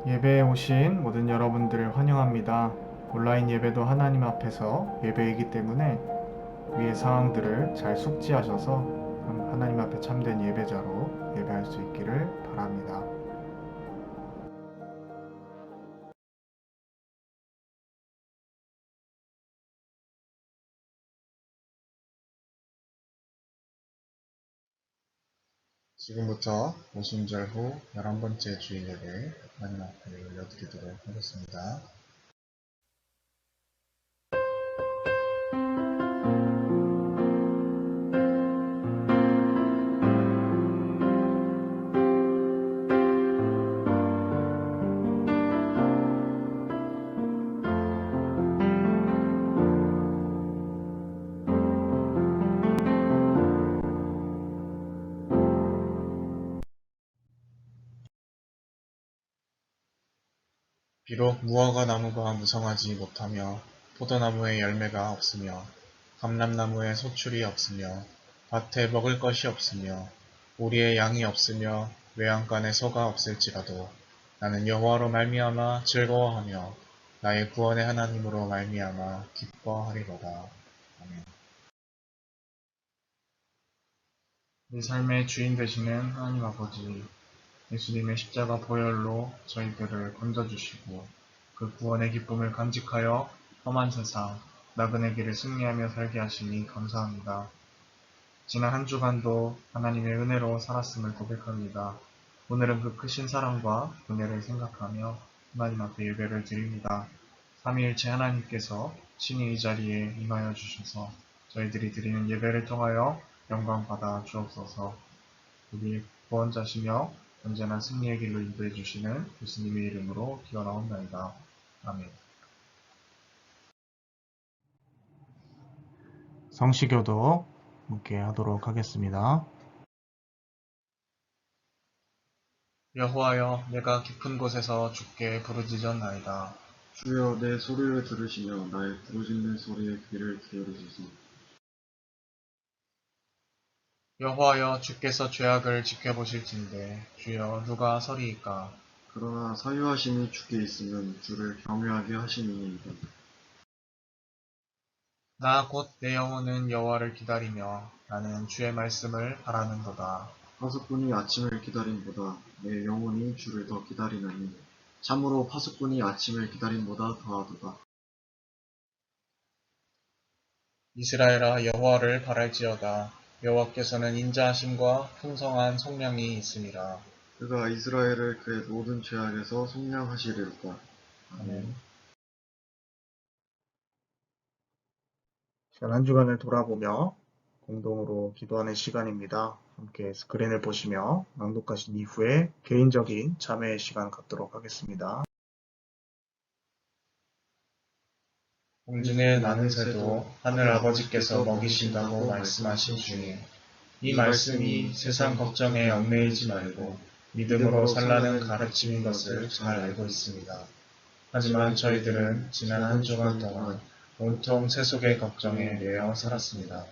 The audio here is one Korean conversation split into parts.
예배에 오신 모든 여러분들을 환영합니다. 온라인 예배도 하나님 앞에서 예배이기 때문에 위의 사항들을 잘 숙지하셔서 하나님 앞에 참된 예배자로 예배할 수 있기를 바랍니다. 지금부터 오순절 후 11번째 주일 예배 하나님 앞에 올려드리도록 하겠습니다. 비록 무화과 나무가 무성하지 못하며 포도나무에 열매가 없으며 감람나무에 소출이 없으며 밭에 먹을 것이 없으며 우리의 양이 없으며 외양간에 소가 없을지라도 나는 여호와로 말미암아 즐거워하며 나의 구원의 하나님으로 말미암아 기뻐하리로다. 아멘. 내 삶의 주인 되시는 하나님 아버지, 예수님의 십자가 보혈로 저희들을 건져주시고 그 구원의 기쁨을 간직하여 험한 세상, 나그네 길을 승리하며 살게 하시니 감사합니다. 지난 한 주간도 하나님의 은혜로 살았음을 고백합니다. 오늘은 그 크신 사랑과 은혜를 생각하며 하나님 앞에 예배를 드립니다. 삼위일체 하나님께서 친히 이 자리에 임하여 주셔서 저희들이 드리는 예배를 통하여 영광 받아 주옵소서. 우리 구원자시며 언제나 승리의 길로 인도해 주시는 예수님의 이름으로 기원하옵나이다. 아멘. 성시교도 함께 하도록 하겠습니다. 여호와여, 내가 깊은 곳에서 주께 부르짖었나이다. 주여 내 소리를 들으시며 나의 부르짖는 소리에 귀를 기울이소서. 여호와여, 주께서 죄악을 지켜보실진대 주여 누가 서리이까. 그러나 사유하심이 주께 있으면 주를 경외하게 하심이니이다. 나 곧 내 영혼은 여호와를 기다리며 나는 주의 말씀을 바라는도다. 파수꾼이 아침을 기다림보다 내 영혼이 주를 더 기다리나니 참으로 파수꾼이 아침을 기다림보다 더하도다. 이스라엘아, 여호와를 바랄지어다. 여호와께서는 인자하심과 풍성한 성량이 있음이라. 그가 이스라엘을 그의 모든 죄악에서 속량하시리로다. 아멘. 한 주간을 돌아보며 공동으로 기도하는 시간입니다. 함께 스크린을 보시며 낭독하신 이후에 개인적인 참회의 시간 갖도록 하겠습니다. 공중에 나는 새도 하늘 아버지께서 먹이신다고 말씀하신 중에 이 말씀이 세상 걱정에 얽매이지 말고 믿음으로 살라는 가르침인 것을 잘 알고 있습니다. 하지만 저희들은 지난 한 주간 동안 온통 세속의 걱정에 매여 살았습니다.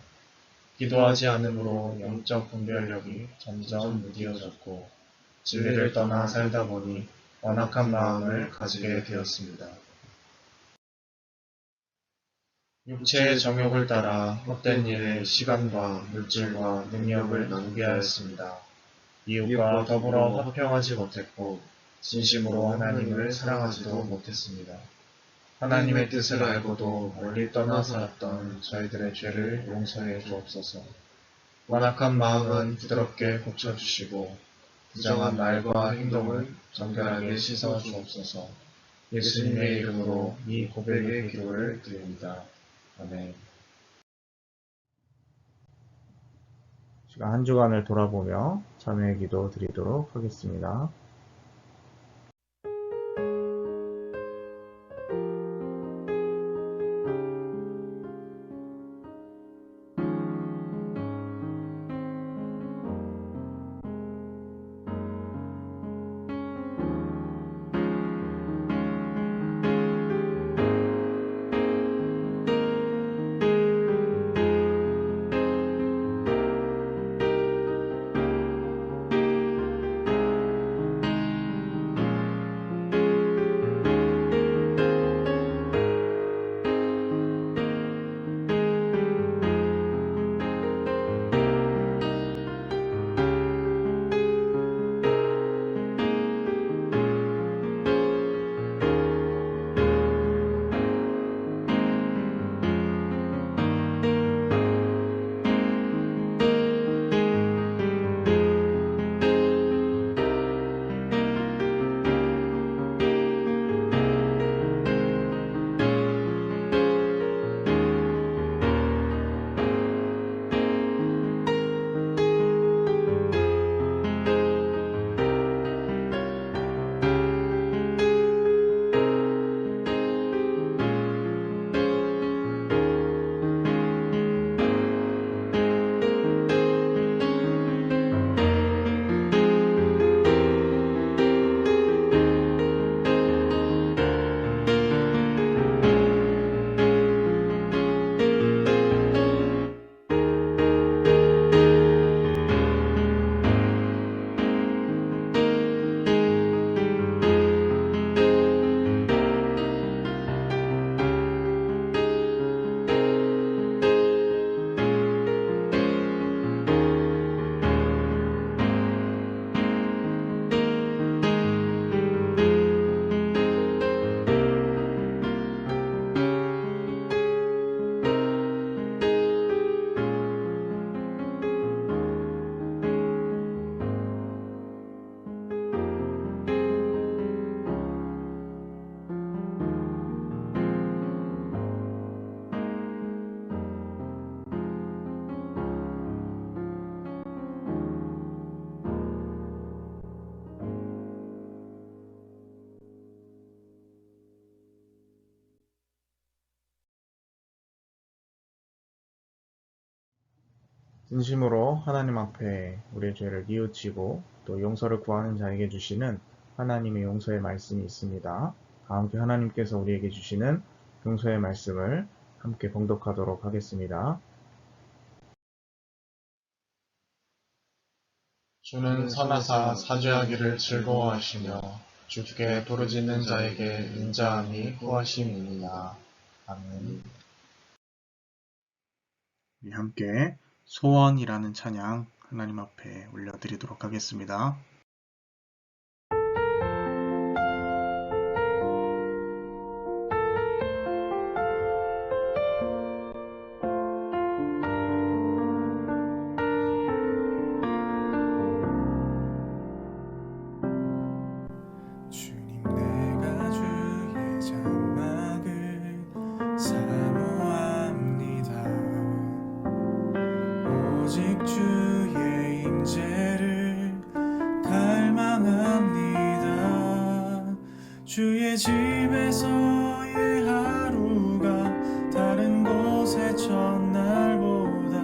기도하지 않으므로 영적 분별력이 점점 무디어졌고 진리를 떠나 살다 보니 완악한 마음을 가지게 되었습니다. 육체의 정욕을 따라 헛된 일에 시간과 물질과 능력을 낭비하였습니다. 이웃과 더불어 화평하지 못했고 진심으로 하나님을 사랑하지도 못했습니다. 하나님의 뜻을 알고도 멀리 떠나 살았던 저희들의 죄를 용서해 주옵소서. 완악한 마음은 부드럽게 고쳐주시고 부정한 말과 행동을 정결하게 씻어 주옵소서. 예수님의 이름으로 이 고백의 기도를 드립니다. 아멘. 시간 한 주간을 돌아보며 참회의 기도 드리도록 하겠습니다. 진심으로 하나님 앞에 우리의 죄를 뉘우치고 또 용서를 구하는 자에게 주시는 하나님의 용서의 말씀이 있습니다. 다 함께 하나님께서 우리에게 주시는 용서의 말씀을 함께 봉독하도록 하겠습니다. 주는 선하사 사죄하기를 즐거워하시며 주께 부르짖는 자에게 인자함이 후하심이니이다. 아멘. 우리 함께 소원이라는 찬양 하나님 앞에 올려드리도록 하겠습니다. 주님 내가 주의 장막을 사모합니다. 오직 주의 임재를 갈망합니다. 주의 집에서의 하루가 다른 곳의 첫날보다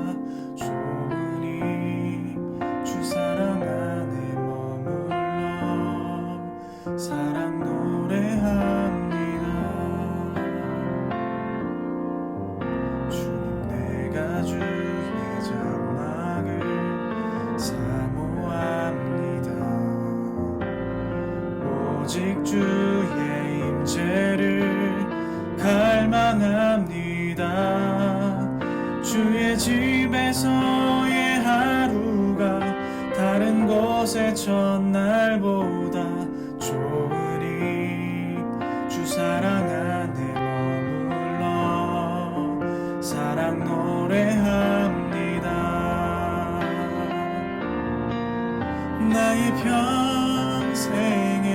좋으니 주 사랑 안에 머물러 사랑 노래합니다. 주님 내가 주의 장막을 사모합니다. 오직 주의 임재를 갈망합니다. 주의 집에서의 하루가 다른 곳의 첫날보다 좋으니 주 사랑 안에 머물러 사랑 노래합니다. 나의 평생에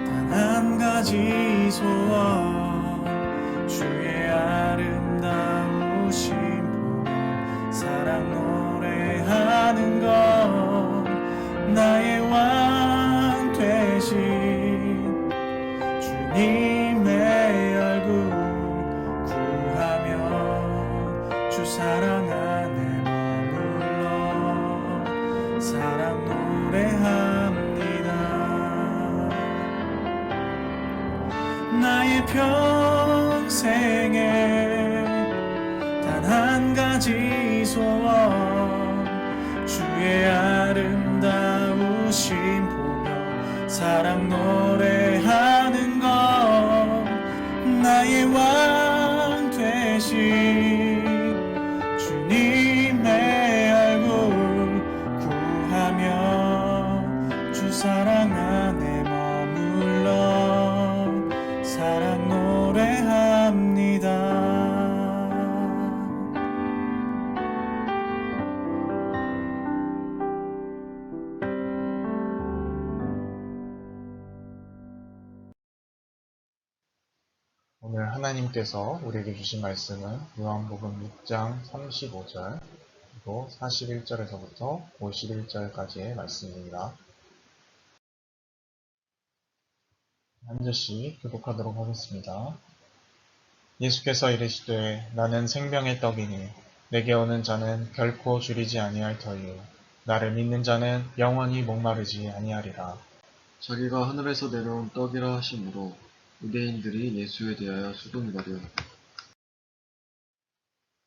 단 한 가지 소원 주의 아름다우신 보며 사랑 노래하는 것 나의 왕 되신 주님의 얼굴 구하며 주 사랑 안에 머물러 사랑 노래합니다. 나의 평생에 단 한 가지 소원 주의 아름다우신 보며 사랑 노래하는 것 나의 왕 되신 주님의 얼굴 구하며 주 사랑 안에 머물러 사랑 노래합니다. 오늘 하나님께서 우리에게 주신 말씀은 요한복음 6장 35절 그리고 41절에서부터 51절까지의 말씀입니다. 한 절씩 교독하도록 하겠습니다. 예수께서 이르시되 나는 생명의 떡이니 내게 오는 자는 결코 줄이지 아니할 터이요 나를 믿는 자는 영원히 목마르지 아니하리라. 자기가 하늘에서 내려온 떡이라 하심으로 유대인들이 예수에 대하여 수군거려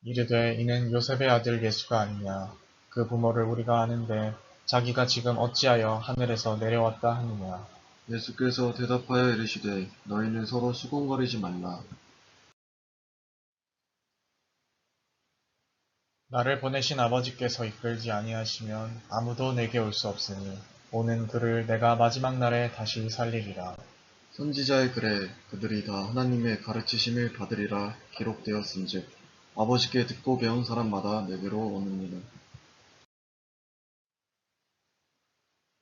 이르되 이는 요셉의 아들 예수가 아니냐. 그 부모를 우리가 아는데 자기가 지금 어찌하여 하늘에서 내려왔다 하느냐. 예수께서 대답하여 이르시되 너희는 서로 수군거리지 말라. 나를 보내신 아버지께서 이끌지 아니하시면 아무도 내게 올 수 없으니 오는 그를 내가 마지막 날에 다시 살리리라. 선지자의 글에 그들이 다 하나님의 가르치심을 받으리라 기록되었은즉 아버지께 듣고 배운 사람마다 내게로 오느니라.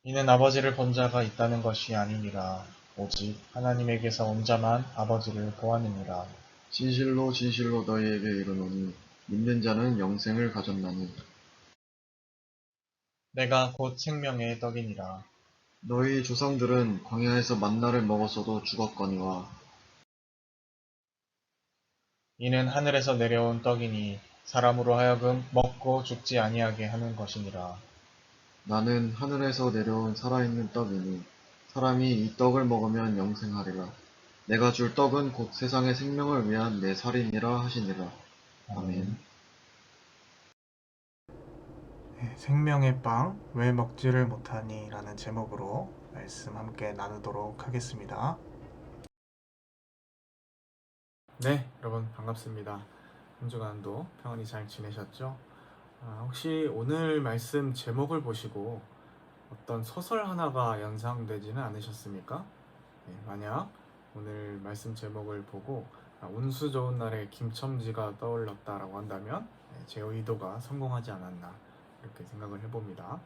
이는 아버지를 본 자가 있다는 것이 아니니라. 오직 하나님에게서 온 자만 아버지를 보았느니라. 진실로 진실로 너희에게 이르노니 믿는 자는 영생을 가졌나니 내가 곧 생명의 떡이니라. 너희 조상들은 광야에서 만나를 먹었어도 죽었거니와 이는 하늘에서 내려온 떡이니 사람으로 하여금 먹고 죽지 아니하게 하는 것이니라. 나는 하늘에서 내려온 살아있는 떡이니 사람이 이 떡을 먹으면 영생하리라. 내가 줄 떡은 곧 세상의 생명을 위한 내 살이니라 하시니라. 아멘. 생명의 빵, 왜 먹지를 못하니? 라는 제목으로 말씀 함께 나누도록 하겠습니다. 네, 여러분 반갑습니다. 한 주간도 평안히 잘 지내셨죠? 혹시 오늘 말씀 제목을 보시고 어떤 소설 하나가 연상되지는 않으셨습니까? 네, 만약 오늘 말씀 제목을 보고 운수 좋은 날에 김첨지가 떠올랐다라고 한다면 제 의도가 성공하지 않았나 이렇게 생각을 해봅니다.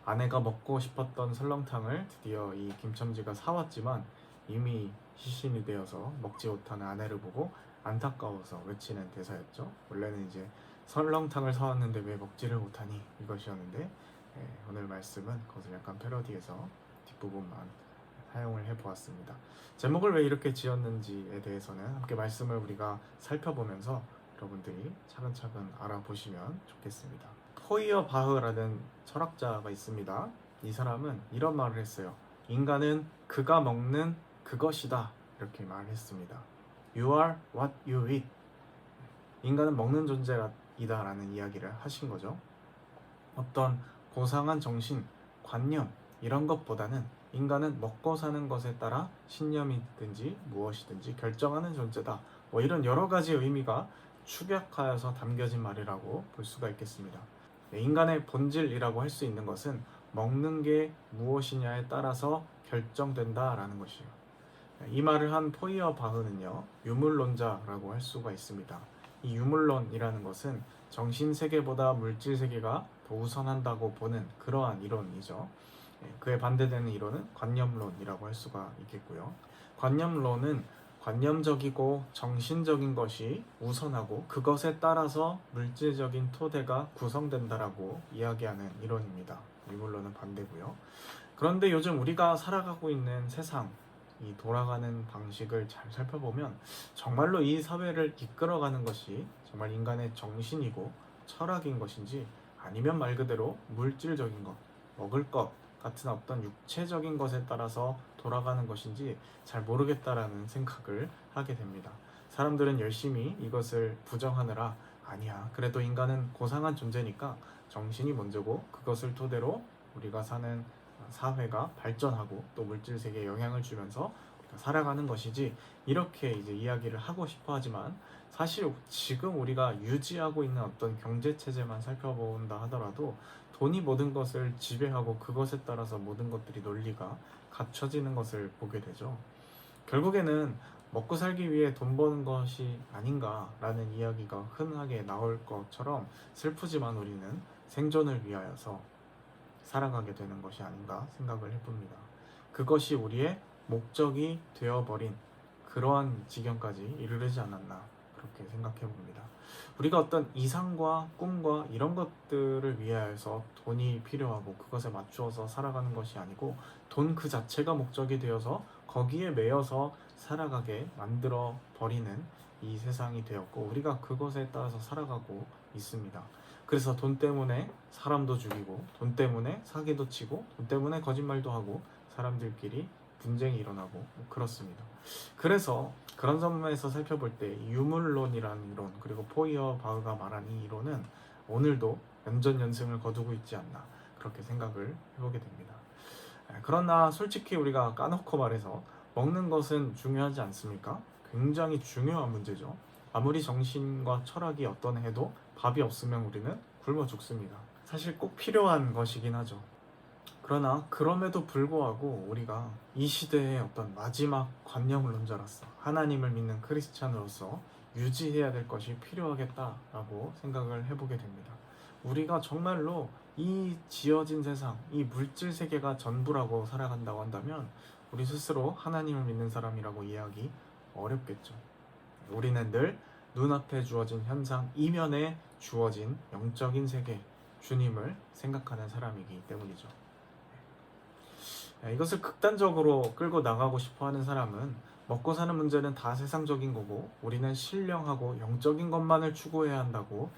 아내가 먹고 싶었던 설렁탕을 드디어 이 김첨지가 사왔지만 이미 시신이 되어서 먹지 못하는 아내를 보고 안타까워서 외치는 대사였죠. 원래는 이제 설렁탕을 사왔는데 왜 먹지를 못하니 이것이었는데 오늘 말씀은 그것을 약간 패러디해서 뒷부분만 사용을 해보았습니다. 제목을 왜 이렇게 지었는지에 대해서는 함께 말씀을 우리가 살펴보면서 여러분들이 차근차근 알아보시면 좋겠습니다. 포이어 바흐라는 철학자가 있습니다. 이 사람은 이런 말을 했어요. 인간은 그가 먹는 그것이다 이렇게 말을 했습니다. You are what you eat. 인간은 먹는 존재이다 라는 이야기를 하신 거죠. 어떤 고상한 정신, 관념 이런 것보다는 인간은 먹고 사는 것에 따라 신념이든지 무엇이든지 결정하는 존재다. 뭐 이런 여러 가지 의미가 축약하여서 담겨진 말이라고 볼 수가 있겠습니다. 인간의 본질이라고 할 수 있는 것은 먹는 게 무엇이냐에 따라서 결정된다라는 것이에요. 이 말을 한 포이어 바흐는요, 유물론자라고 할 수가 있습니다. 이 유물론이라는 것은 정신세계보다 물질세계가 더 우선한다고 보는 그러한 이론이죠. 그에 반대되는 이론은 관념론이라고 할 수가 있겠고요. 관념론은 관념적이고 정신적인 것이 우선하고 그것에 따라서 물질적인 토대가 구성된다라고 이야기하는 이론입니다. 유물론은 반대고요. 그런데 요즘 우리가 살아가고 있는 세상, 이 돌아가는 방식을 잘 살펴보면 정말로 이 사회를 이끌어가는 것이 정말 인간의 정신이고 철학인 것인지 아니면 말 그대로 물질적인 것, 먹을 것 같은 어떤 육체적인 것에 따라서 돌아가는 것인지 잘 모르겠다라는 생각을 하게 됩니다. 사람들은 열심히 이것을 부정하느라 아니야, 그래도 인간은 고상한 존재니까 정신이 먼저고 그것을 토대로 우리가 사는 사회가 발전하고 또 물질 세계에 영향을 주면서 우리가 살아가는 것이지 이렇게 이제 이야기를 하고 싶어 하지만 사실 지금 우리가 유지하고 있는 어떤 경제 체제만 살펴본다 하더라도 돈이 모든 것을 지배하고 그것에 따라서 모든 것들이 논리가 갖춰지는 것을 보게 되죠. 결국에는 먹고 살기 위해 돈 버는 것이 아닌가라는 이야기가 흔하게 나올 것처럼 슬프지만 우리는 생존을 위하여서 살아가게 되는 것이 아닌가 생각을 해봅니다. 그것이 우리의 목적이 되어버린 그러한 지경까지 이르르지 않았나 그렇게 생각해 봅니다. 우리가 어떤 이상과 꿈과 이런 것들을 위하여서 돈이 필요하고 그것에 맞추어서 살아가는 것이 아니고 돈 그 자체가 목적이 되어서 거기에 매여서 살아가게 만들어 버리는 이 세상이 되었고 우리가 그것에 따라서 살아가고 있습니다. 그래서 돈 때문에 사람도 죽이고 돈 때문에 사기도 치고 돈 때문에 거짓말도 하고 사람들끼리 분쟁이 일어나고 뭐 그렇습니다. 그래서 그런 점에서 살펴볼 때 유물론이라는 이론 그리고 포이어 바흐가 말한 이 이론은 오늘도 연전연승을 거두고 있지 않나 그렇게 생각을 해보게 됩니다. 그러나 솔직히 우리가 까놓고 말해서 먹는 것은 중요하지 않습니까? 굉장히 중요한 문제죠. 아무리 정신과 철학이 어떤 해도 밥이 없으면 우리는 굶어 죽습니다. 사실 꼭 필요한 것이긴 하죠. 그러나 그럼에도 불구하고 우리가 이 시대의 어떤 마지막 관념론자로서 하나님을 믿는 크리스찬으로서 유지해야 될 것이 필요하겠다라고 생각을 해보게 됩니다. 우리가 정말로 이 지어진 세상, 이 물질 세계가 전부라고 살아간다고 한다면 우리 스스로 하나님을 믿는 사람이라고 이해하기 어렵겠죠. 우리는 늘 눈앞에 주어진 현상 이면에 주어진 영적인 세계, 주님을 생각하는 사람이기 때문이죠. 이것을 극단적으로 끌고 나가고 싶어 하는 사람은 먹고 사는 문제는 다 세상적인 거고 우리는 신령하고 영적인 것만을 추구해야 한다고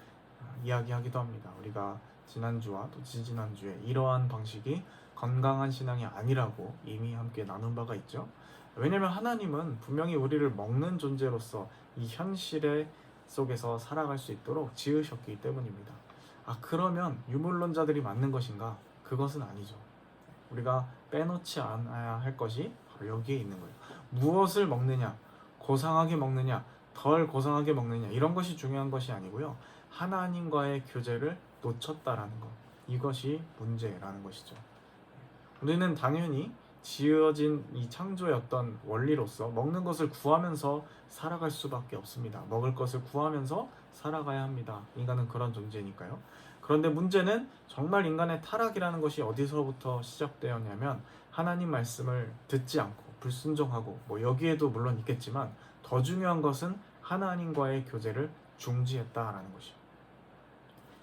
이야기하기도 합니다. 우리가 지난주와 또 지지난주에 이러한 방식이 건강한 신앙이 아니라고 이미 함께 나눈 바가 있죠. 왜냐하면 하나님은 분명히 우리를 먹는 존재로서 이 현실의 속에서 살아갈 수 있도록 지으셨기 때문입니다. 그러면 유물론자들이 맞는 것인가? 그것은 아니죠. 우리가 빼놓지 않아야 할 것이 바로 여기에 있는 거예요. 무엇을 먹느냐, 고상하게 먹느냐, 덜 고상하게 먹느냐, 이런 것이 중요한 것이 아니고요. 하나님과의 교제를 놓쳤다라는 것, 이것이 문제라는 것이죠. 우리는 당연히 지어진 이 창조의 어떤 원리로서 먹는 것을 구하면서 살아갈 수밖에 없습니다. 먹을 것을 구하면서 살아가야 합니다. 인간은 그런 존재니까요. 그런데 문제는 정말 인간의 타락이라는 것이 어디서부터 시작되었냐면 하나님 말씀을 듣지 않고 불순종하고 여기에도 물론 있겠지만 더 중요한 것은 하나님과의 교제를 중지했다라는 것이요.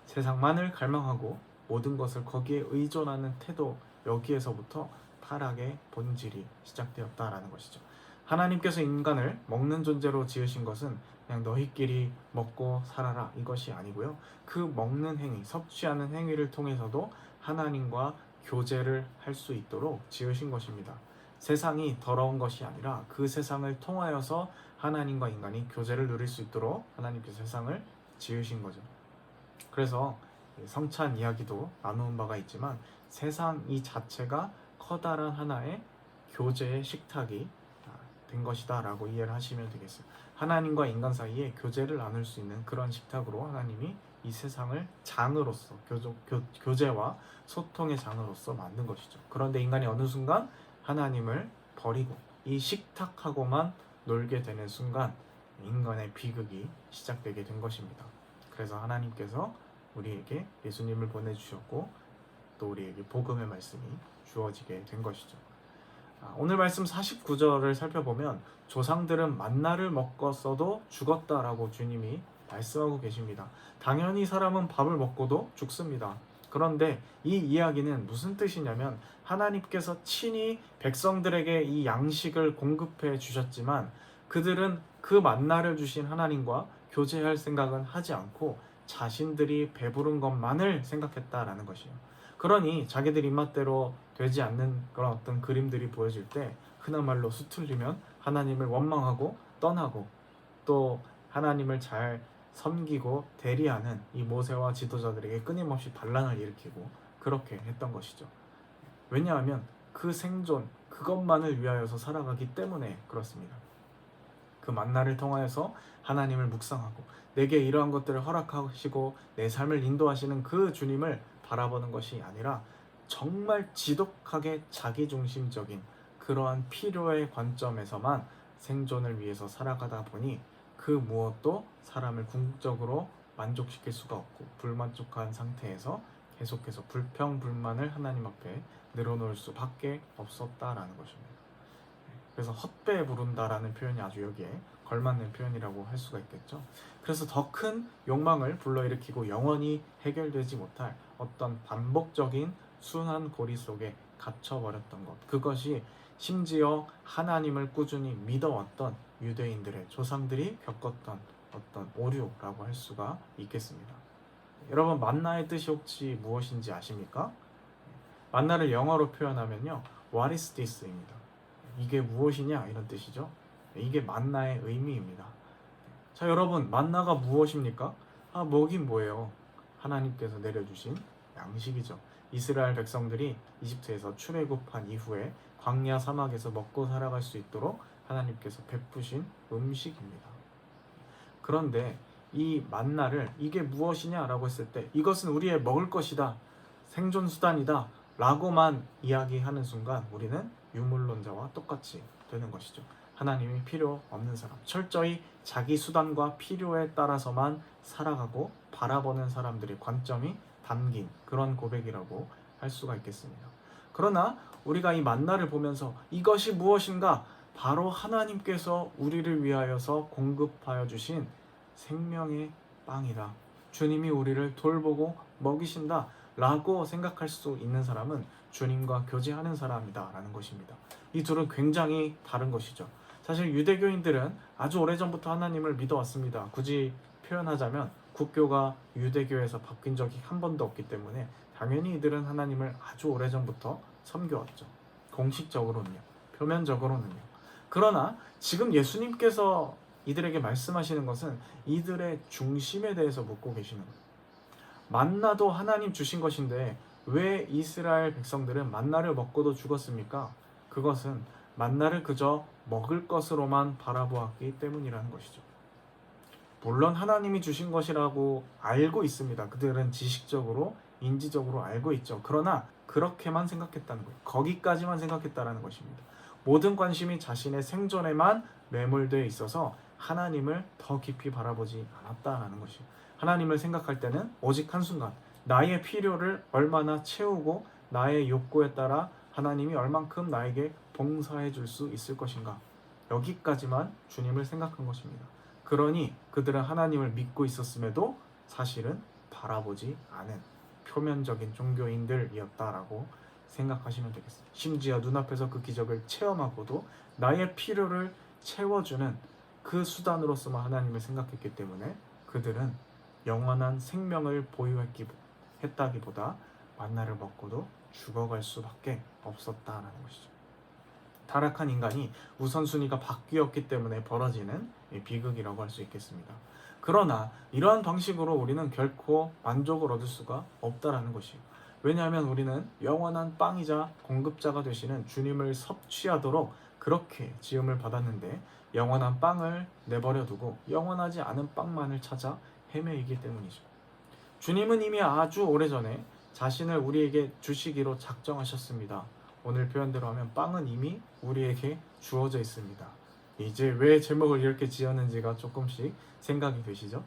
세상만을 갈망하고 모든 것을 거기에 의존하는 태도, 여기에서부터 타락의 본질이 시작되었다라는 것이죠. 하나님께서 인간을 먹는 존재로 지으신 것은 그냥 너희끼리 먹고 살아라 이것이 아니고요. 그 먹는 행위, 섭취하는 행위를 통해서도 하나님과 교제를 할 수 있도록 지으신 것입니다. 세상이 더러운 것이 아니라 그 세상을 통하여서 하나님과 인간이 교제를 누릴 수 있도록 하나님께서 세상을 지으신 거죠. 그래서 성찬 이야기도 나누는 바가 있지만 세상 이 자체가 커다란 하나의 교제의 식탁이 된 것이다 라고 이해를 하시면 되겠어요. 하나님과 인간 사이에 교제를 나눌 수 있는 그런 식탁으로 하나님이 이 세상을 장으로서 교제와 소통의 장으로서 만든 것이죠. 그런데 인간이 어느 순간 하나님을 버리고 이 식탁하고만 놀게 되는 순간 인간의 비극이 시작되게 된 것입니다. 그래서 하나님께서 우리에게 예수님을 보내주셨고 또 우리에게 복음의 말씀이 주어지게 된 것이죠. 오늘 말씀 49절을 살펴보면 조상들은 만나를 먹었어도 죽었다라고 주님이 말씀하고 계십니다. 당연히 사람은 밥을 먹고도 죽습니다. 그런데 이 이야기는 무슨 뜻이냐면 하나님께서 친히 백성들에게 이 양식을 공급해 주셨지만 그들은 그 만나를 주신 하나님과 교제할 생각은 하지 않고 자신들이 배부른 것만을 생각했다라는 것이에요. 그러니 자기들 입맛대로 되지 않는 그런 어떤 그림들이 보여질 때 흔한 말로 수틀리면 하나님을 원망하고 떠나고 또 하나님을 잘 섬기고 대리하는 이 모세와 지도자들에게 끊임없이 반란을 일으키고 그렇게 했던 것이죠. 왜냐하면 그 생존, 그것만을 위하여서 살아가기 때문에 그렇습니다. 그 만나를 통하여서 하나님을 묵상하고 내게 이러한 것들을 허락하시고 내 삶을 인도하시는 그 주님을 바라보는 것이 아니라 정말 지독하게 자기중심적인 그러한 필요의 관점에서만 생존을 위해서 살아가다 보니 그 무엇도 사람을 궁극적으로 만족시킬 수가 없고 불만족한 상태에서 계속해서 불평불만을 하나님 앞에 늘어놓을 수밖에 없었다라는 것입니다. 그래서 헛배에 부른다라는 표현이 아주 여기에 걸맞는 표현이라고 할 수가 있겠죠. 그래서 더 큰 욕망을 불러일으키고 영원히 해결되지 못할 어떤 반복적인 순환 고리 속에 갇혀버렸던 것, 그것이 심지어 하나님을 꾸준히 믿어왔던 유대인들의 조상들이 겪었던 어떤 오류라고 할 수가 있겠습니다. 여러분, 만나의 뜻이 혹시 무엇인지 아십니까? 만나를 영어로 표현하면요, What is this?입니다. 이게 무엇이냐 이런 뜻이죠. 이게 만나의 의미입니다. 자, 여러분, 만나가 무엇입니까? 뭐긴 뭐예요. 하나님께서 내려주신 양식이죠. 이스라엘 백성들이 이집트에서 출애굽한 이후에 광야 사막에서 먹고 살아갈 수 있도록 하나님께서 베푸신 음식입니다. 그런데 이 만나를 이게 무엇이냐라고 했을 때 이것은 우리의 먹을 것이다, 생존 수단이다 라고만 이야기하는 순간 우리는 유물론자와 똑같이 되는 것이죠. 하나님이 필요 없는 사람, 철저히 자기 수단과 필요에 따라서만 살아가고 바라보는 사람들의 관점이 담긴 그런 고백이라고 할 수가 있겠습니다. 그러나 우리가 이 만나를 보면서 이것이 무엇인가? 바로 하나님께서 우리를 위하여서 공급하여 주신 생명의 빵이다. 주님이 우리를 돌보고 먹이신다 라고 생각할 수 있는 사람은 주님과 교제하는 사람이다 라는 것입니다. 이 둘은 굉장히 다른 것이죠. 사실 유대교인들은 아주 오래전부터 하나님을 믿어왔습니다. 굳이 표현하자면 국교가 유대교에서 바뀐 적이 한 번도 없기 때문에 당연히 이들은 하나님을 아주 오래전부터 섬겨왔죠. 공식적으로는요. 표면적으로는요. 그러나 지금 예수님께서 이들에게 말씀하시는 것은 이들의 중심에 대해서 묻고 계시는 거예요. 만나도 하나님 주신 것인데 왜 이스라엘 백성들은 만나를 먹고도 죽었습니까? 그것은 만나를 그저 먹을 것으로만 바라보았기 때문이라는 것이죠. 물론 하나님이 주신 것이라고 알고 있습니다. 그들은 지식적으로, 인지적으로 알고 있죠. 그러나 그렇게만 생각했다는 거예요. 거기까지만 생각했다는 것입니다. 모든 관심이 자신의 생존에만 매몰되어 있어서 하나님을 더 깊이 바라보지 않았다는 것이에요. 하나님을 생각할 때는 오직 한순간 나의 필요를 얼마나 채우고 나의 욕구에 따라 하나님이 얼만큼 나에게 봉사해 줄 수 있을 것인가, 여기까지만 주님을 생각한 것입니다. 그러니 그들은 하나님을 믿고 있었음에도 사실은 바라보지 않은 표면적인 종교인들이었다라고 생각하시면 되겠습니다. 심지어 눈앞에서 그 기적을 체험하고도 나의 필요를 채워주는 그 수단으로서만 하나님을 생각했기 때문에 그들은 영원한 생명을 보유했다기보다 만나를 먹고도 죽어갈 수밖에 없었다라는 것이죠. 타락한 인간이 우선순위가 바뀌었기 때문에 벌어지는 비극이라고 할 수 있겠습니다. 그러나 이러한 방식으로 우리는 결코 만족을 얻을 수가 없다라는 것이에요. 왜냐하면 우리는 영원한 빵이자 공급자가 되시는 주님을 섭취하도록 그렇게 지음을 받았는데 영원한 빵을 내버려 두고 영원하지 않은 빵만을 찾아 헤매이기 때문이죠. 주님은 이미 아주 오래전에 자신을 우리에게 주시기로 작정하셨습니다. 오늘 표현대로 하면 빵은 이미 우리에게 주어져 있습니다. 이제 왜 제목을 이렇게 지었는지가 조금씩 생각이 되시죠?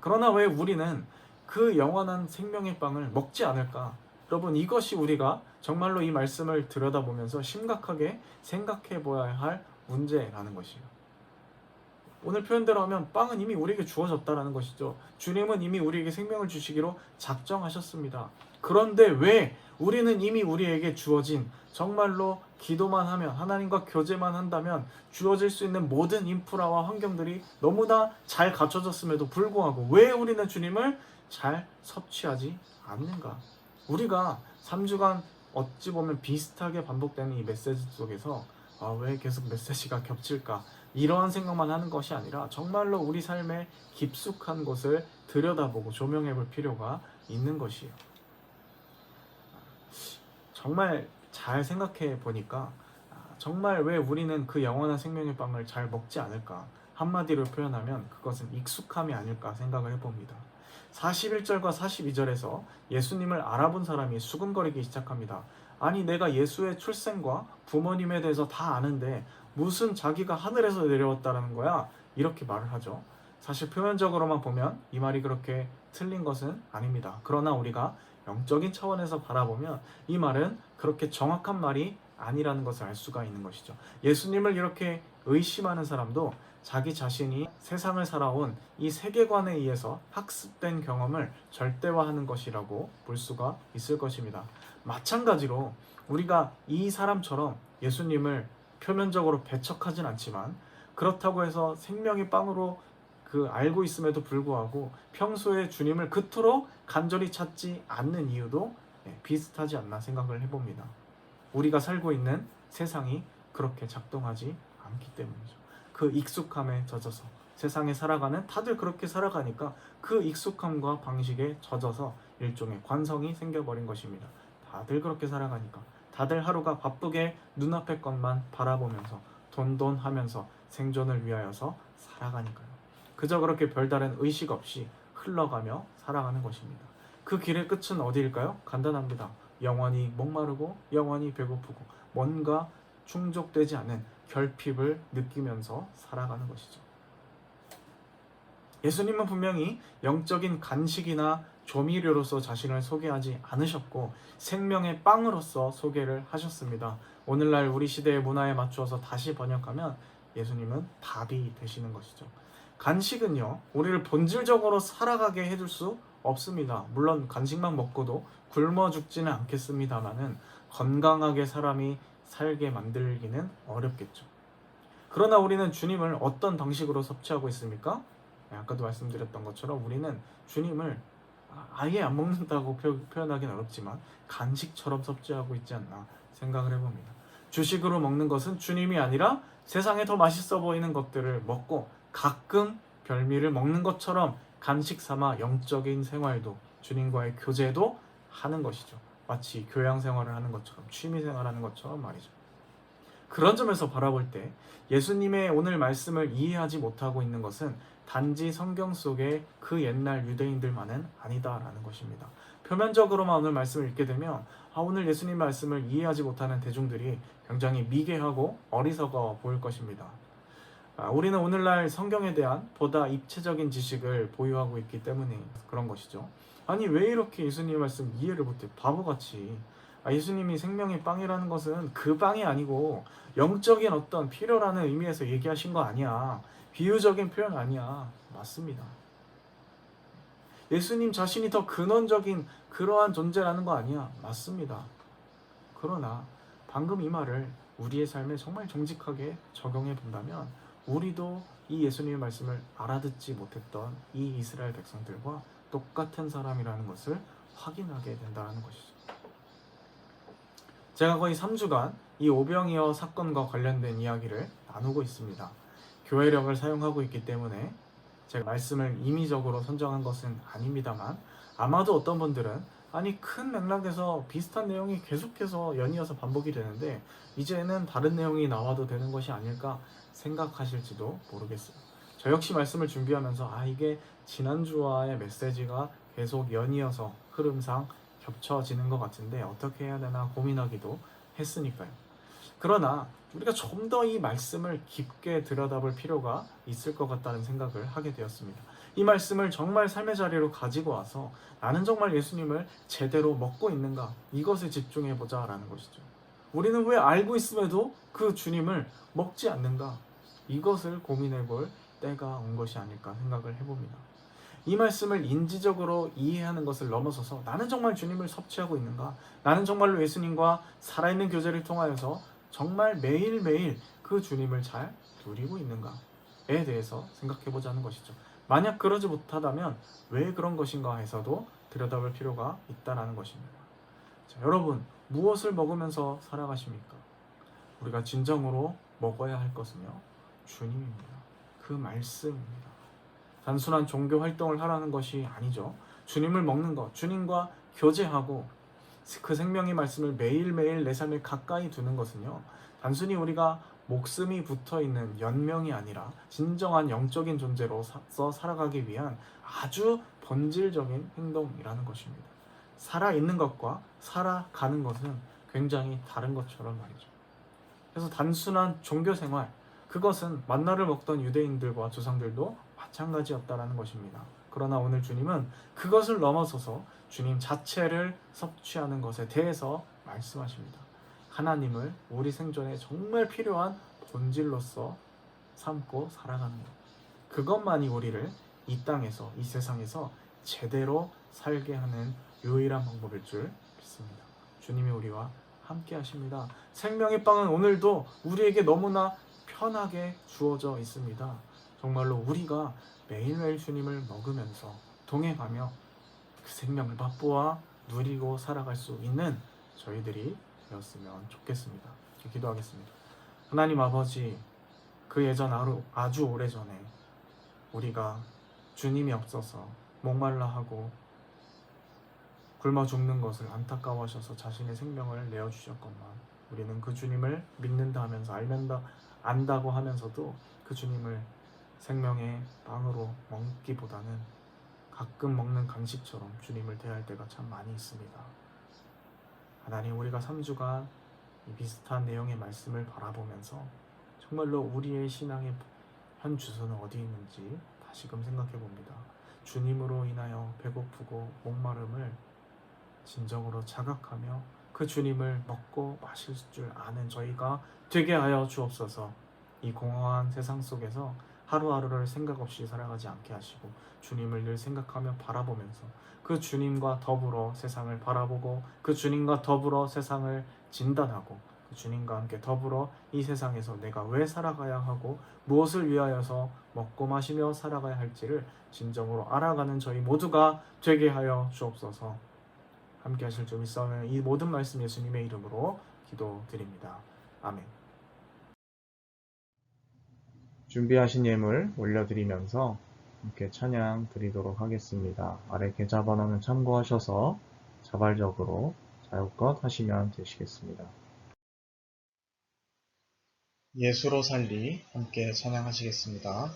그러나 왜 우리는 그 영원한 생명의 빵을 먹지 않을까? 여러분, 이것이 우리가 정말로 이 말씀을 들여다보면서 심각하게 생각해 보아야 할 문제라는 것이에요. 오늘 표현대로 하면 빵은 이미 우리에게 주어졌다라는 것이죠. 주님은 이미 우리에게 생명을 주시기로 작정하셨습니다. 그런데 왜 우리는 이미 우리에게 주어진, 정말로 기도만 하면, 하나님과 교제만 한다면 주어질 수 있는 모든 인프라와 환경들이 너무나 잘 갖춰졌음에도 불구하고 왜 우리는 주님을 잘 섭취하지 않는가? 우리가 3주간 어찌 보면 비슷하게 반복되는 이 메시지 속에서 왜 계속 메시지가 겹칠까? 이러한 생각만 하는 것이 아니라 정말로 우리 삶의 깊숙한 곳을 들여다보고 조명해 볼 필요가 있는 것이에요. 정말 잘 생각해 보니까 정말 왜 우리는 그 영원한 생명의 빵을 잘 먹지 않을까? 한마디로 표현하면 그것은 익숙함이 아닐까 생각을 해봅니다. 41절과 42절에서 예수님을 알아본 사람이 수근거리기 시작합니다. 아니, 내가 예수의 출생과 부모님에 대해서 다 아는데 무슨 자기가 하늘에서 내려왔다는 거야? 이렇게 말을 하죠. 사실 표면적으로만 보면 이 말이 그렇게 틀린 것은 아닙니다. 그러나 우리가 영적인 차원에서 바라보면 이 말은 그렇게 정확한 말이 아니라는 것을 알 수가 있는 것이죠. 예수님을 이렇게 의심하는 사람도 자기 자신이 세상을 살아온 이 세계관에 의해서 학습된 경험을 절대화하는 것이라고 볼 수가 있을 것입니다. 마찬가지로 우리가 이 사람처럼 예수님을 표면적으로 배척하진 않지만 그렇다고 해서 생명의 빵으로 알고 있음에도 불구하고 평소에 주님을 그토록 간절히 찾지 않는 이유도 비슷하지 않나 생각을 해봅니다. 우리가 살고 있는 세상이 그렇게 작동하지 않기 때문이죠. 그 익숙함에 젖어서 세상에 살아가는, 다들 그렇게 살아가니까 그 익숙함과 방식에 젖어서 일종의 관성이 생겨버린 것입니다. 다들 그렇게 살아가니까, 다들 하루가 바쁘게 눈앞의 것만 바라보면서 돈돈하면서 생존을 위하여서 살아가니까요. 그저 그렇게 별다른 의식 없이 흘러가며 살아가는 것입니다. 그 길의 끝은 어디일까요? 간단합니다. 영원히 목마르고 영원히 배고프고 뭔가 충족되지 않은 결핍을 느끼면서 살아가는 것이죠. 예수님은 분명히 영적인 간식이나 조미료로서 자신을 소개하지 않으셨고 생명의 빵으로서 소개를 하셨습니다. 오늘날 우리 시대의 문화에 맞추어서 다시 번역하면 예수님은 밥이 되시는 것이죠. 간식은요, 우리를 본질적으로 살아가게 해줄 수 없습니다. 물론 간식만 먹고도 굶어 죽지는 않겠습니다만은 건강하게 사람이 살게 만들기는 어렵겠죠. 그러나 우리는 주님을 어떤 방식으로 섭취하고 있습니까? 아까도 말씀드렸던 것처럼 우리는 주님을 아예 안 먹는다고 표현하기는 어렵지만 간식처럼 섭취하고 있지 않나 생각을 해봅니다. 주식으로 먹는 것은 주님이 아니라 세상에 더 맛있어 보이는 것들을 먹고 가끔 별미를 먹는 것처럼 간식 삼아 영적인 생활도 주님과의 교제도 하는 것이죠. 마치 교양 생활을 하는 것처럼 취미 생활하는 것처럼 말이죠. 그런 점에서 바라볼 때 예수님의 오늘 말씀을 이해하지 못하고 있는 것은 단지 성경 속의 그 옛날 유대인들만은 아니다라는 것입니다. 표면적으로만 오늘 말씀을 읽게 되면 오늘 예수님 말씀을 이해하지 못하는 대중들이 굉장히 미개하고 어리석어 보일 것입니다. 우리는 오늘날 성경에 대한 보다 입체적인 지식을 보유하고 있기 때문에 그런 것이죠. 아니 왜 이렇게 예수님 말씀 이해를 못해? 바보같이. 예수님이 생명의 빵이라는 것은 그 빵이 아니고 영적인 어떤 필요라는 의미에서 얘기하신 거 아니야. 비유적인 표현 아니야. 맞습니다. 예수님 자신이 더 근원적인 그러한 존재라는 거 아니야. 맞습니다. 그러나 방금 이 말을 우리의 삶에 정말 정직하게 적용해 본다면 우리도 이 예수님의 말씀을 알아듣지 못했던 이 이스라엘 백성들과 똑같은 사람이라는 것을 확인하게 된다는 것이죠. 제가 거의 3주간 이 오병이어 사건과 관련된 이야기를 나누고 있습니다. 교회력을 사용하고 있기 때문에 제가 말씀을 임의적으로 선정한 것은 아닙니다만 아마도 어떤 분들은 아니 큰 맥락에서 비슷한 내용이 계속해서 연이어서 반복이 되는데 이제는 다른 내용이 나와도 되는 것이 아닐까 생각하실지도 모르겠어요. 저 역시 말씀을 준비하면서 이게 지난주와의 메시지가 계속 연이어서 흐름상 겹쳐지는 것 같은데 어떻게 해야 되나 고민하기도 했으니까요. 그러나 우리가 좀 더 이 말씀을 깊게 들여다볼 필요가 있을 것 같다는 생각을 하게 되었습니다. 이 말씀을 정말 삶의 자리로 가지고 와서 나는 정말 예수님을 제대로 먹고 있는가 이것에 집중해보자 라는 것이죠. 우리는 왜 알고 있음에도 그 주님을 먹지 않는가 이것을 고민해볼 때가 온 것이 아닐까 생각을 해봅니다. 이 말씀을 인지적으로 이해하는 것을 넘어서서 나는 정말 주님을 섭취하고 있는가? 나는 정말로 예수님과 살아있는 교제를 통하여서 정말 매일매일 그 주님을 잘 누리고 있는가에 대해서 생각해보자는 것이죠. 만약 그러지 못하다면 왜 그런 것인가 해서도 들여다볼 필요가 있다는 것입니다. 자, 여러분 무엇을 먹으면서 살아가십니까? 우리가 진정으로 먹어야 할 것은요 주님입니다. 그 말씀입니다. 단순한 종교 활동을 하라는 것이 아니죠. 주님을 먹는 것, 주님과 교제하고 그 생명의 말씀을 매일매일 내 삶에 가까이 두는 것은요 단순히 우리가 목숨이 붙어있는 연명이 아니라 진정한 영적인 존재로서 살아가기 위한 아주 본질적인 행동이라는 것입니다. 살아있는 것과 살아가는 것은 굉장히 다른 것처럼 말이죠. 그래서 단순한 종교생활, 그것은 만나를 먹던 유대인들과 조상들도 마찬가지였다라는 것입니다. 그러나 오늘 주님은 그것을 넘어서서 주님 자체를 섭취하는 것에 대해서 말씀하십니다. 하나님을 우리 생존에 정말 필요한 본질로서 삼고 살아가는 것. 그것만이 우리를 이 땅에서, 이 세상에서 제대로 살게 하는 유일한 방법일 줄 믿습니다. 주님이 우리와 함께 하십니다. 생명의 빵은 오늘도 우리에게 너무나 편하게 주어져 있습니다. 정말로 우리가 매일매일 주님을 먹으면서 동행하며 그 생명을 맛보아 누리고 살아갈 수 있는 저희들이 되었으면 좋겠습니다. 기도하겠습니다. 하나님 아버지, 그 예전 아주 오래전에 우리가 주님이 없어서 목말라 하고 굶어 죽는 것을 안타까워하셔서 자신의 생명을 내어주셨건만 우리는 그 주님을 믿는다 하면서 안다고 하면서도 그 주님을 생명의 빵으로 먹기보다는 가끔 먹는 간식처럼 주님을 대할 때가 참 많이 있습니다. 하나님, 우리가 3주간 이 비슷한 내용의 말씀을 바라보면서 정말로 우리의 신앙의 현 주소는 어디 있는지 다시금 생각해 봅니다. 주님으로 인하여 배고프고 목마름을 진정으로 자각하며 그 주님을 먹고 마실 줄 아는 저희가 되게 하여 주옵소서. 이 공허한 세상 속에서 하루하루를 생각 없이 살아가지 않게 하시고 주님을 늘 생각하며 바라보면서 그 주님과 더불어 세상을 바라보고 그 주님과 더불어 세상을 진단하고 그 주님과 함께 더불어 이 세상에서 내가 왜 살아가야 하고 무엇을 위하여서 먹고 마시며 살아가야 할지를 진정으로 알아가는 저희 모두가 되게 하여 주옵소서. 함께 하실 줄 믿사오며 이 모든 말씀 예수님의 이름으로 기도드립니다. 아멘. 준비하신 예물 올려드리면서 함께 찬양 드리도록 하겠습니다. 아래 계좌번호는 참고하셔서 자발적으로 자유껏 하시면 되시겠습니다. 예수로 살리 함께 찬양하시겠습니다.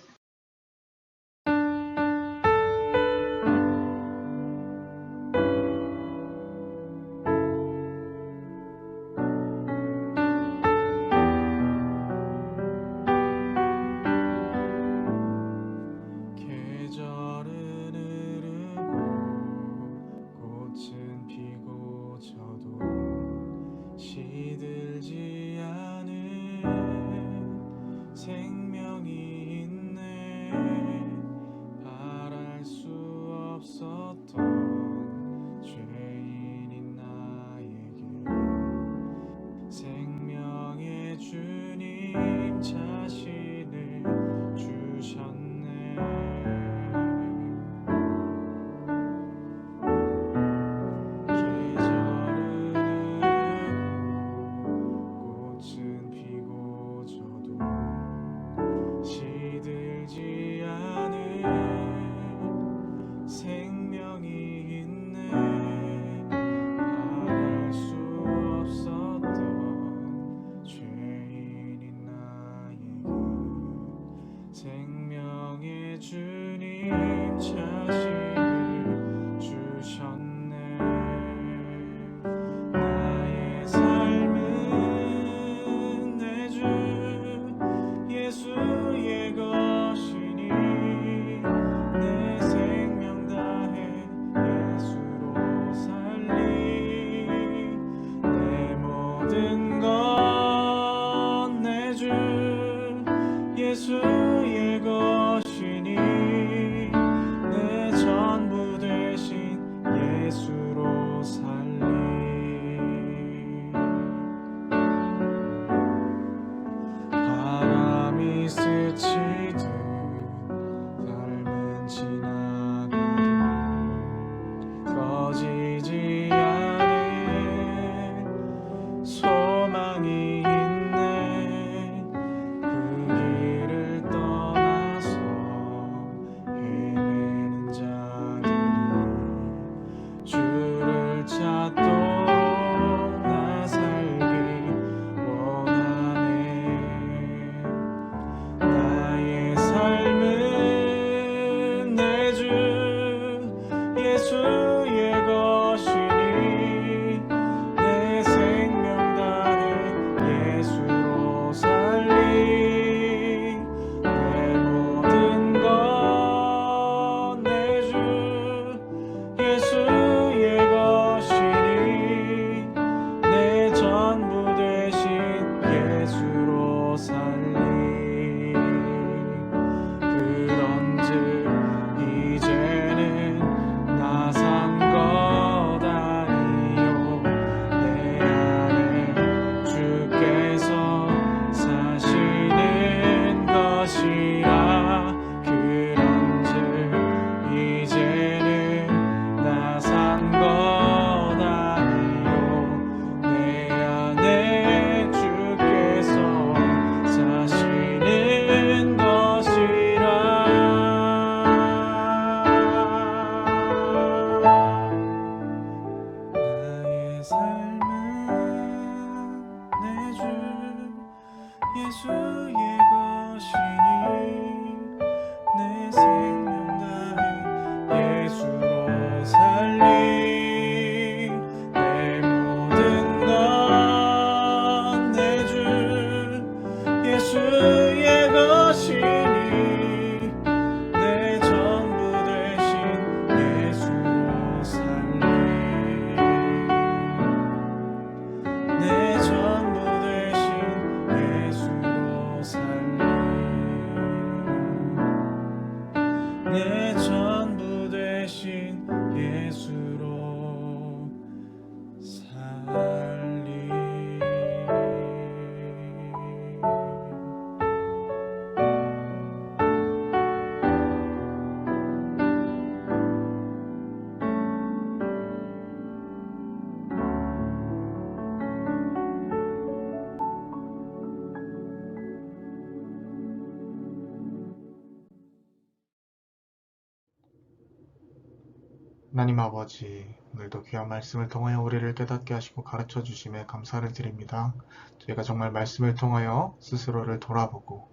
하나님 아버지, 오늘도 귀한 말씀을 통하여 우리를 깨닫게 하시고 가르쳐 주심에 감사를 드립니다. 저희가 정말 말씀을 통하여 스스로를 돌아보고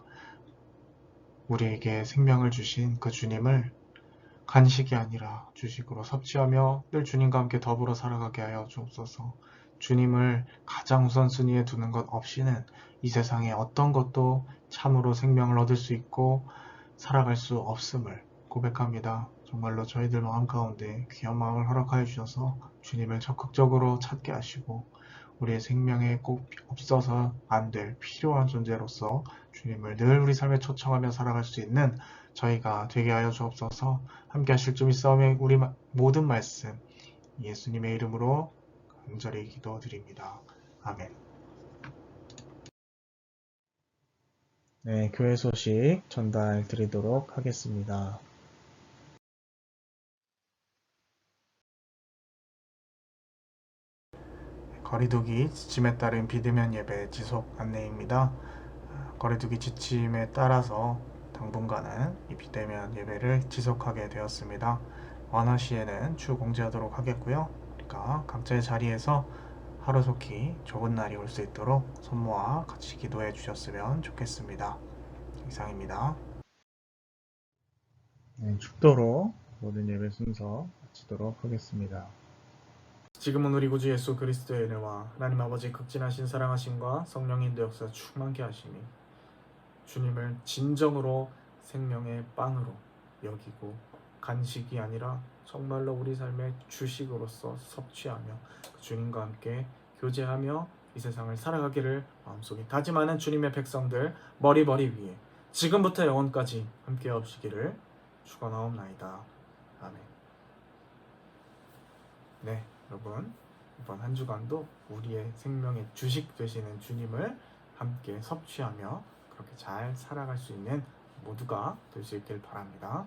우리에게 생명을 주신 그 주님을 간식이 아니라 주식으로 섭취하며 늘 주님과 함께 더불어 살아가게 하여 주옵소서. 주님을 가장 우선순위에 두는 것 없이는 이 세상에 어떤 것도 참으로 생명을 얻을 수 있고 살아갈 수 없음을 고백합니다. 정말로 저희들 마음 가운데 귀한 마음을 허락하여 주셔서 주님을 적극적으로 찾게 하시고 우리의 생명에 꼭 없어서 안 될 필요한 존재로서 주님을 늘 우리 삶에 초청하며 살아갈 수 있는 저희가 되게 하여 주옵소서. 함께 하실 좀 있사오며 우리 모든 말씀 예수님의 이름으로 간절히 기도드립니다. 아멘. 네, 교회 소식 전달 드리도록 하겠습니다. 거리두기 지침에 따른 비대면 예배 지속 안내입니다. 거리두기 지침에 따라서 당분간은 이 비대면 예배를 지속하게 되었습니다. 완화 시에는 추공지하도록 하겠고요. 우리가 각자의 자리에서 하루속히 좋은 날이 올 수 있도록 손모아 같이 기도해 주셨으면 좋겠습니다. 이상입니다. 축도로 모든 예배 순서 마치도록 하겠습니다. 지금은 우리 구주 예수 그리스도의 은혜와 하나님 아버지 극진하신 사랑하심과 성령의 인도 역사 충만케 하심이 주님을 진정으로 생명의 빵으로 여기고 간식이 아니라 정말로 우리 삶의 주식으로서 섭취하며 그 주님과 함께 교제하며 이 세상을 살아가기를 마음속에 다짐하는 주님의 백성들 머리머리 위에 지금부터 영원까지 함께 하시기를 축원하옵나이다. 아멘. 네, 여러분 이번 한 주간도 우리의 생명의 주식 되시는 주님을 함께 섭취하며 그렇게 잘 살아갈 수 있는 모두가 될 수 있길 바랍니다.